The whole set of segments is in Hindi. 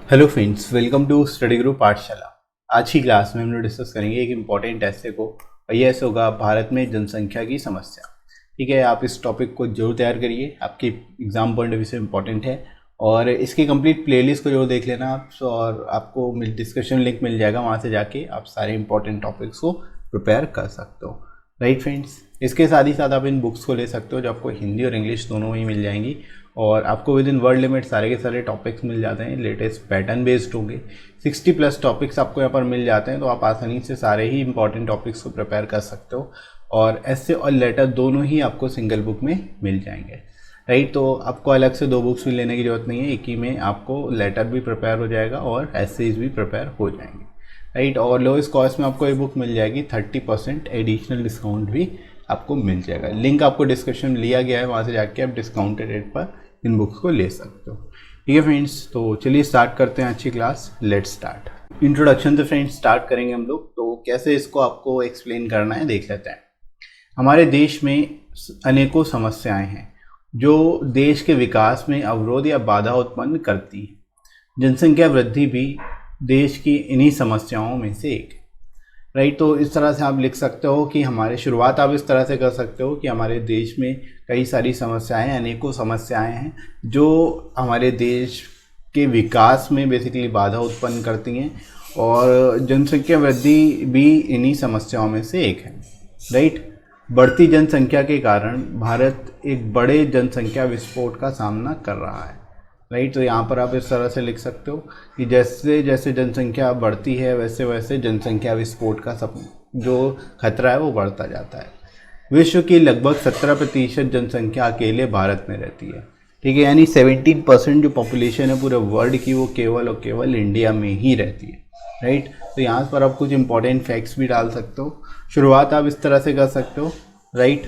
Hello friends, welcome to study group Pathshala. आज की क्लास में हम लोग डिस्कस करेंगे एक इम्पॉर्टेंट ऐसे को, और ये ऐसे होगा भारत में जनसंख्या की समस्या। ठीक है, आप इस टॉपिक को जरूर तैयार करिए, आपकी एग्जाम पॉइंट ऑफ व्यू से इम्पॉर्टेंट है। और इसकी कंप्लीट प्लेलिस्ट को जरूर देख लेना आप, और आपको डिस्कशन लिंक मिल जाएगा, वहाँ से जाके आप सारे इंपॉर्टेंट टॉपिक्स को प्रिपेयर कर सकते हो। राइट फ्रेंड्स, इसके साथ ही साथ आप इन बुक्स को ले सकते हो जो आपको हिंदी और इंग्लिश दोनों ही मिल जाएंगी, और आपको विद इन वर्ड लिमिट सारे के सारे टॉपिक्स मिल जाते हैं। लेटेस्ट पैटर्न बेस्ड होंगे, 60+ टॉपिक्स आपको यहाँ पर मिल जाते हैं, तो आप आसानी से सारे ही इंपॉर्टेंट टॉपिक्स को प्रिपेयर कर सकते हो। और ऐसे और लेटर दोनों ही आपको सिंगल बुक में मिल जाएंगे। राइट, तो आपको अलग से 2 बुक्स भी लेने की ज़रूरत नहीं है, एक ही में आपको लेटर भी प्रिपेयर हो जाएगा और एसेज भी प्रिपेयर हो जाएंगे। राइट, और लोएस्ट कॉस्ट में आपको ये बुक मिल जाएगी, 30% एडिशनल डिस्काउंट भी आपको मिल जाएगा। लिंक आपको डिस्क्रिप्शन में लिया गया है, वहाँ से जाके आप डिस्काउंटेड रेट पर इन बुक्स को ले सकते हो। ठीक है फ्रेंड्स, तो चलिए स्टार्ट करते हैं अच्छी क्लास। Let's start. इंट्रोडक्शन से फ्रेंड्स स्टार्ट करेंगे हम लोग, तो कैसे इसको आपको एक्सप्लेन करना है देख लेते हैं। हमारे देश में अनेकों समस्याएं हैं जो देश के विकास में अवरोध या बाधा उत्पन्न करती हैं। जनसंख्या वृद्धि भी देश की इन्हीं समस्याओं में से एक है। राइट, तो इस तरह से आप लिख सकते हो कि हमारे शुरुआत आप इस तरह से कर सकते हो कि हमारे देश में कई सारी समस्याएं, अनेकों समस्याएं हैं जो हमारे देश के विकास में बेसिकली बाधा उत्पन्न करती हैं, और जनसंख्या वृद्धि भी इन्हीं समस्याओं में से एक है। राइट, बढ़ती जनसंख्या के कारण भारत एक बड़े जनसंख्या विस्फोट का सामना कर रहा है। राइट, तो यहाँ पर आप इस तरह से लिख सकते हो कि जैसे जैसे जनसंख्या बढ़ती है वैसे वैसे जनसंख्या विस्फोट का सब जो खतरा है वो बढ़ता जाता है। विश्व की लगभग 17% जनसंख्या अकेले भारत में रहती है। ठीक है, यानी 17% जो पॉपुलेशन है पूरे वर्ल्ड की, वो केवल और केवल इंडिया में ही रहती है। राइट, तो यहाँ पर आप कुछ इंपॉर्टेंट फैक्ट्स भी डाल सकते हो। शुरुआत आप इस तरह से कर सकते हो। राइट,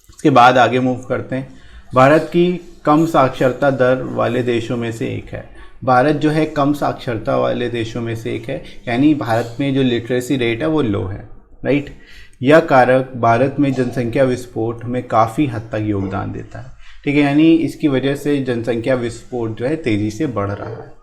उसके बाद आगे मूव करते हैं। भारत की कम साक्षरता दर वाले देशों में से एक है। भारत जो है कम साक्षरता वाले देशों में से एक है, यानी भारत में जो लिटरेसी रेट है वो लो है। राइट, यह कारक भारत में जनसंख्या विस्फोट में काफ़ी हद तक योगदान देता है। ठीक है, यानी इसकी वजह से जनसंख्या विस्फोट जो है तेज़ी से बढ़ रहा है।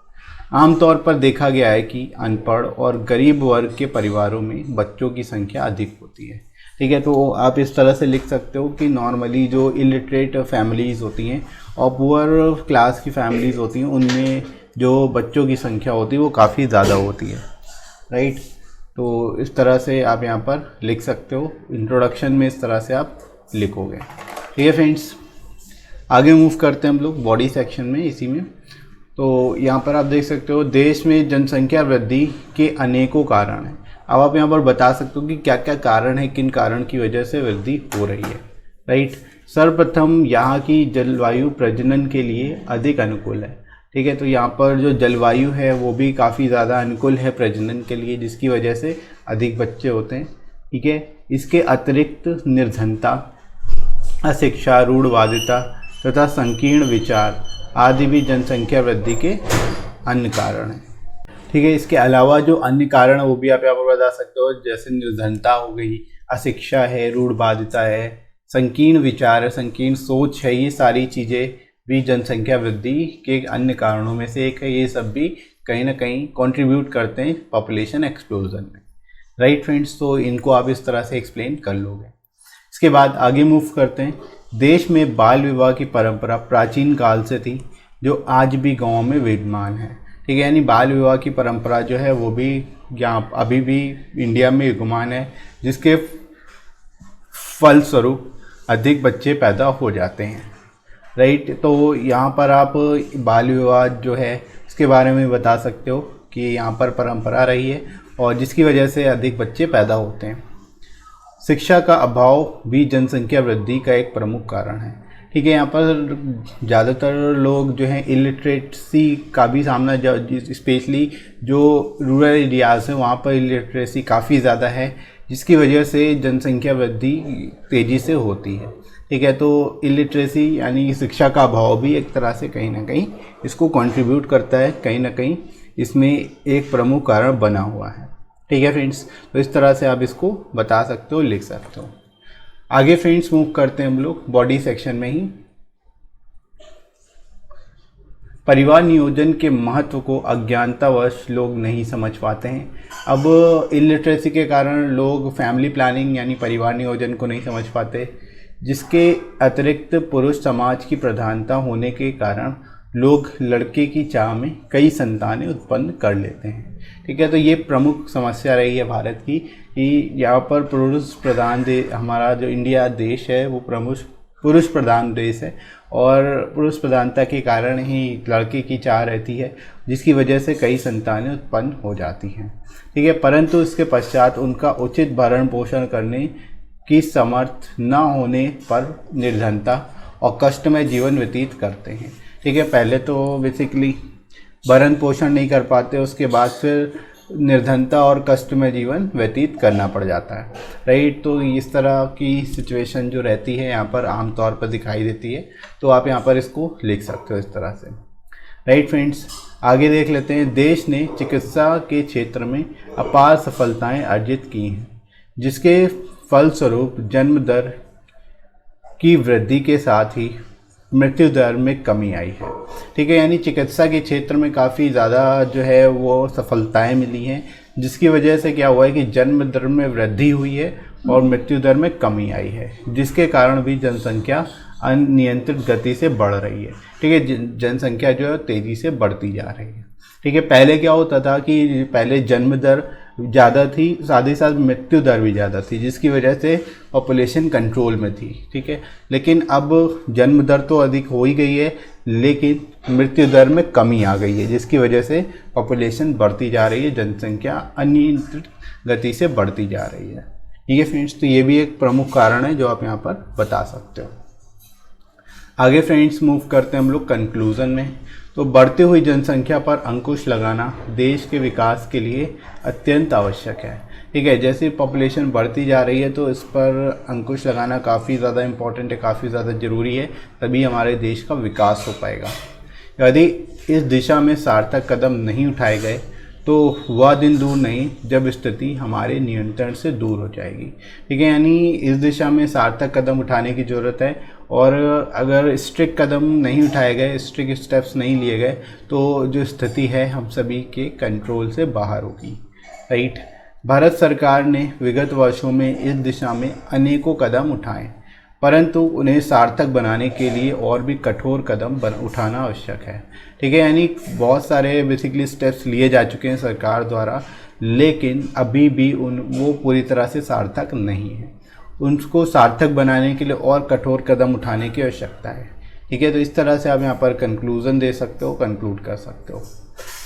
आमतौर पर देखा गया है कि अनपढ़ और गरीब वर्ग के परिवारों में बच्चों की संख्या अधिक होती है। ठीक है, तो आप इस तरह से लिख सकते हो कि नॉर्मली जो इलिटरेट फैमिलीज़ होती हैं और पुअर क्लास की फैमिलीज़ होती हैं, उनमें जो बच्चों की संख्या होती है वो काफ़ी ज़्यादा होती है। राइट, तो इस तरह से आप यहाँ पर लिख सकते हो। इंट्रोडक्शन में इस तरह से आप लिखोगे। ठीक है फ्रेंड्स, आगे मूव करते हैं हम लोग बॉडी सेक्शन में। इसी में तो यहाँ पर आप देख सकते हो देश में जनसंख्या वृद्धि के अनेकों कारण हैं। अब आप यहाँ पर बता सकते हो कि क्या क्या कारण है, किन कारण की वजह से वृद्धि हो रही है। राइट, सर्वप्रथम यहाँ की जलवायु प्रजनन के लिए अधिक अनुकूल है। ठीक है, तो यहाँ पर जो जलवायु है वो भी काफ़ी ज़्यादा अनुकूल है प्रजनन के लिए, जिसकी वजह से अधिक बच्चे होते हैं। ठीक है, इसके अतिरिक्त निर्धनता, अशिक्षा, रूढ़वादिता तथा संकीर्ण विचार आदि भी जनसंख्या वृद्धि के अन्य कारण हैं। ठीक है, इसके अलावा जो अन्य कारण है वो भी आप यहाँ पर बता सकते हो, जैसे निर्धनता हो गई, अशिक्षा है, रूढ़वादिता है, संकीर्ण विचार है, संकीर्ण सोच है। ये सारी चीज़ें भी जनसंख्या वृद्धि के अन्य कारणों में से एक है। ये सब भी कहीं ना कहीं कंट्रीब्यूट करते हैं पॉपुलेशन एक्सप्लोजन में। राइट फ्रेंड्स, तो इनको आप इस तरह से एक्सप्लेन कर लोगे। इसके बाद आगे मूव करते हैं। देश में बाल विवाह की परंपरा प्राचीन काल से थी, जो आज भी गाँव में विद्यमान है। ठीक है, यानी बाल विवाह की परंपरा जो है वो भी यहाँ अभी भी इंडिया में विद्यमान है, जिसके फलस्वरूप अधिक बच्चे पैदा हो जाते हैं। राइट, तो यहाँ पर आप बाल विवाह जो है इसके बारे में बता सकते हो कि यहाँ पर परंपरा रही है और जिसकी वजह से अधिक बच्चे पैदा होते हैं। शिक्षा का अभाव भी जनसंख्या वृद्धि का एक प्रमुख कारण है। ठीक है, यहाँ पर ज़्यादातर लोग जो हैं इलिटरेसी का भी सामना, स्पेशली जो रूरल एरियाज़ हैं वहाँ पर इलिटरेसी काफ़ी ज़्यादा है, जिसकी वजह से जनसंख्या वृद्धि तेज़ी से होती है। ठीक है, तो इलिटरेसी यानी शिक्षा का अभाव भी एक तरह से कहीं ना कहीं इसको कंट्रीब्यूट करता है, कहीं ना कहीं इसमें एक प्रमुख कारण बना हुआ है। ठीक है फ्रेंड्स, तो इस तरह से आप इसको बता सकते हो, लिख सकते हो। आगे फ्रेंड्स मूव करते हैं हम लोग बॉडी सेक्शन में ही। परिवार नियोजन के महत्व को अज्ञानतावश लोग नहीं समझ पाते हैं। अब इलिटरेसी के कारण लोग फैमिली प्लानिंग यानी परिवार नियोजन को नहीं समझ पाते, जिसके अतिरिक्त पुरुष समाज की प्रधानता होने के कारण लोग लड़के की चाह में कई संतानें उत्पन्न कर लेते हैं। ठीक है, तो ये प्रमुख समस्या रही है भारत की कि यहाँ पर पुरुष प्रधान देश, हमारा जो इंडिया देश है वो पुरुष प्रधान देश है और पुरुष प्रधानता के कारण ही लड़के की चाह रहती है, जिसकी वजह से कई संतानें उत्पन्न हो जाती हैं। ठीक है, परंतु इसके पश्चात उनका उचित भरण पोषण करने की समर्थ न होने पर निर्धनता और कष्टमय जीवन व्यतीत करते हैं। ठीक है, पहले तो बेसिकली भरण पोषण नहीं कर पाते, उसके बाद फिर निर्धनता और कष्टमय जीवन व्यतीत करना पड़ जाता है। राइट, तो इस तरह की सिचुएशन जो रहती है यहाँ पर आमतौर पर दिखाई देती है, तो आप यहाँ पर इसको लिख सकते हो इस तरह से। राइट फ्रेंड्स, आगे देख लेते हैं। देश ने चिकित्सा के क्षेत्र में अपार सफलताएं अर्जित की हैं, जिसके फलस्वरूप जन्म दर की वृद्धि के साथ ही मृत्यु दर में कमी आई है। ठीक है, यानी चिकित्सा के क्षेत्र में काफ़ी ज़्यादा जो है वो सफलताएं मिली हैं, जिसकी वजह से क्या हुआ है कि जन्म दर में वृद्धि हुई है और मृत्यु दर में कमी आई है, जिसके कारण भी जनसंख्या अनियंत्रित गति से बढ़ रही है। ठीक है, जनसंख्या जो है तेज़ी से बढ़ती जा रही है। ठीक है, पहले क्या होता था कि पहले जन्म दर ज़्यादा थी, साथ ही साथ मृत्यु दर भी ज़्यादा थी, जिसकी वजह से पॉपुलेशन कंट्रोल में थी। ठीक है, लेकिन अब जन्म दर तो अधिक हो ही गई है, लेकिन मृत्यु दर में कमी आ गई है, जिसकी वजह से पॉपुलेशन बढ़ती जा रही है, जनसंख्या अनियंत्रित गति से बढ़ती जा रही है। ठीक है फ्रेंड्स, तो ये भी एक प्रमुख कारण है जो आप यहाँ पर बता सकते हो। आगे फ्रेंड्स मूव करते हैं हम लोग कंक्लूज़न में। तो बढ़ती हुई जनसंख्या पर अंकुश लगाना देश के विकास के लिए अत्यंत आवश्यक है। ठीक है, जैसे पॉपुलेशन बढ़ती जा रही है तो इस पर अंकुश लगाना काफ़ी ज़्यादा इम्पॉर्टेंट है, काफ़ी ज़्यादा ज़रूरी है, तभी हमारे देश का विकास हो पाएगा। यदि इस दिशा में सार्थक कदम नहीं उठाए गए तो वह दिन दूर नहीं जब स्थिति हमारे नियंत्रण से दूर हो जाएगी। ठीक है, यानी इस दिशा में सार्थक कदम उठाने की ज़रूरत है, और अगर स्ट्रिक्ट कदम नहीं उठाए गए, स्ट्रिक्ट स्टेप्स नहीं लिए गए, तो जो स्थिति है हम सभी के कंट्रोल से बाहर होगी। राइट, भारत सरकार ने विगत वर्षों में इस दिशा में अनेकों कदम उठाए, परंतु उन्हें सार्थक बनाने के लिए और भी कठोर कदम उठाना आवश्यक है। ठीक है, यानी बहुत सारे बेसिकली स्टेप्स लिए जा चुके हैं सरकार द्वारा, लेकिन अभी भी वो पूरी तरह से सार्थक नहीं है। उनको सार्थक बनाने के लिए और कठोर कदम उठाने की आवश्यकता है। ठीक है, तो इस तरह से आप यहाँ पर कंक्लूज़न दे सकते हो, कंक्लूड कर सकते हो।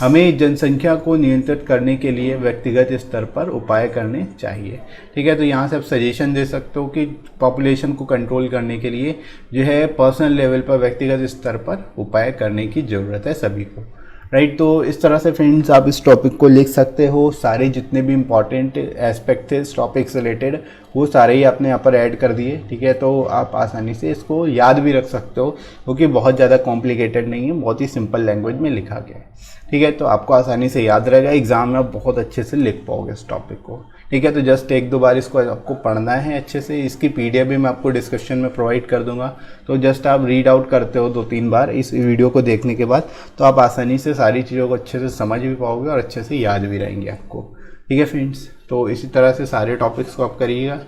हमें जनसंख्या को नियंत्रित करने के लिए व्यक्तिगत स्तर पर उपाय करने चाहिए। ठीक है, तो यहाँ से आप सजेशन दे सकते हो कि पॉपुलेशन को कंट्रोल करने के लिए जो है पर्सनल लेवल पर, व्यक्तिगत स्तर पर उपाय करने की ज़रूरत है सभी को। राइट, तो इस तरह से फ्रेंड्स आप इस टॉपिक को लिख सकते हो। सारे जितने भी इम्पॉर्टेंट एस्पेक्ट थे इस टॉपिक से रिलेटेड वो सारे ही आपने यहाँ पर ऐड कर दिए। ठीक है, तो आप आसानी से इसको याद भी रख सकते हो, क्योंकि बहुत ज़्यादा कॉम्प्लिकेटेड नहीं है, बहुत ही सिंपल लैंग्वेज में लिखा गया है। ठीक है, तो आपको आसानी से याद रहेगा, एग्जाम में आप बहुत अच्छे से लिख पाओगे इस टॉपिक को। ठीक है, तो जस्ट एक दो बार इसको आपको पढ़ना है अच्छे से। इसकी PDF भी मैं आपको डिस्क्रिप्शन में प्रोवाइड कर दूंगा, तो जस्ट आप रीड आउट करते हो 2-3 बार इस वीडियो को देखने के बाद, तो आप आसानी से सारी चीज़ों को अच्छे से समझ भी पाओगे और अच्छे से याद भी रहेंगे आपको। ठीक है फ्रेंड्स, तो इसी तरह से सारे टॉपिक्स को आप करिएगा।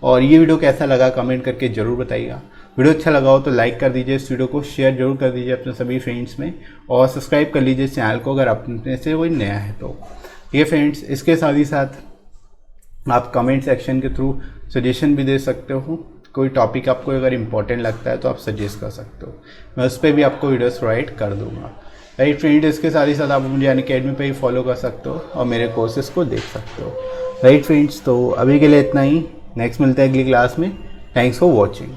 और ये वीडियो कैसा लगा कमेंट करके ज़रूर बताइएगा। वीडियो अच्छा लगा हो तो लाइक कर दीजिए, इस वीडियो को शेयर जरूर कर दीजिए अपने सभी फ्रेंड्स में, और सब्सक्राइब कर लीजिए चैनल को अगर अपने से कोई नया है तो। ठीक है फ्रेंड्स, इसके साथ ही साथ आप कमेंट सेक्शन के थ्रू सजेशन भी दे सकते हो। कोई टॉपिक आपको अगर इम्पोर्टेंट लगता है तो आप सजेस्ट कर सकते हो, मैं उस पर भी आपको वीडियोस प्रोवाइड कर दूंगा। राइट फ्रेंड, इसके साथ ही साथ आप मुझे अनअकैडमी पे ही फॉलो कर सकते हो और मेरे कोर्सेज को देख सकते हो। राइट फ्रेंड्स, तो अभी के लिए इतना ही। नेक्स्ट मिलते हैं अगली क्लास में। Thanks for watching.